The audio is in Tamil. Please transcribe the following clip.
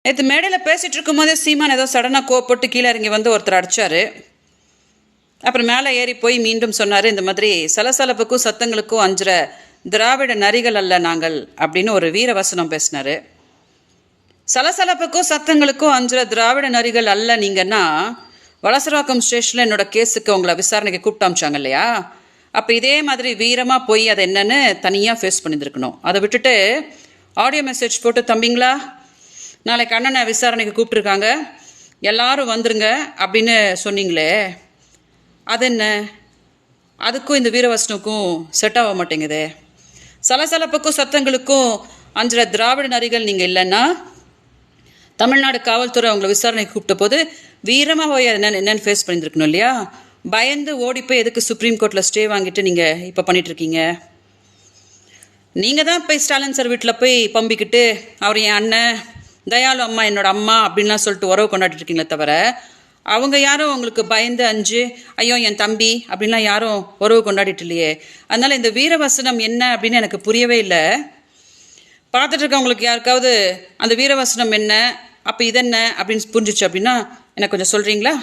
நேற்று மேடையில் பேசிகிட்டு இருக்கும்போதே சீமான் ஏதோ சடனாக கோவப்பட்டு கீழே இறங்கி வந்து ஒருத்தர் அடித்தார். அப்புறம் மேலே ஏறி போய் மீண்டும் சொன்னார், இந்த மாதிரி சலசலப்புக்கும் சத்தங்களுக்கும் அஞ்சுற திராவிட நரிகள் அல்ல நாங்கள் அப்படின்னு ஒரு வீரவசனம் பேசினார். சலசலப்புக்கும் சத்தங்களுக்கும் அஞ்சுற திராவிட நரிகள் அல்ல நீங்கன்னா வலசராக்கம் ஸ்டேஷனில் என்னோட கேஸுக்கு உங்களை விசாரணைக்கு கூப்பிட்டு அமிச்சாங்க இல்லையா? அப்போ இதே மாதிரி வீரமாக போய் அதை என்னன்னு தனியாக ஃபேஸ் பண்ணியிருந்துருக்கணும். அதை விட்டுட்டு ஆடியோ மெசேஜ் போட்டு, தம்பிங்களா நாளைக்கு அண்ணனை விசாரணைக்கு கூப்பிட்ருக்காங்க, எல்லாரும் வந்துருங்க அப்படின்னு சொன்னீங்களே, அது என்ன? அதுக்கும் இந்த வீரவசனுக்கும் செட் ஆக மாட்டேங்குது. சலசலப்புக்கும் சத்தங்களுக்கும் அஞ்சுற திராவிட நரிகள் நீங்கள் இல்லைன்னா தமிழ்நாடு காவல்துறை அவங்களை விசாரணைக்கு கூப்பிட்ட போது வீரமாக போய் என்னென்னு ஃபேஸ் பண்ணியிருக்கணும் இல்லையா? பயந்து ஓடி போய் எதுக்கு சுப்ரீம் கோர்ட்டில் ஸ்டே வாங்கிட்டு நீங்கள் இப்போ பண்ணிகிட்ருக்கீங்க? நீங்கள் தான் போய் ஸ்டாலின் சார் வீட்டில் போய் பம்பிக்கிட்டு அவர் என் அண்ணன், தயாளு அம்மா என்னோட அம்மா அப்படின்லாம் சொல்லிட்டு உறவு கொண்டாடிட்டு இருக்கீங்களே தவிர, அவங்க யாரும் உங்களுக்கு பயந்து அஞ்சு ஐயோ என் தம்பி அப்படின்லாம் யாரும் உறவு கொண்டாடிட்டு இல்லையே. அதனால் இந்த வீரவசனம் என்ன அப்படின்னு எனக்கு புரியவே இல்லை. பார்த்துட்டு இருக்கவங்களுக்கு யாருக்காவது அந்த வீரவசனம் என்ன, அப்போ இதென்ன அப்படின்னு புரிஞ்சிச்சு அப்படின்னா எனக்கு கொஞ்சம் சொல்கிறீங்களா?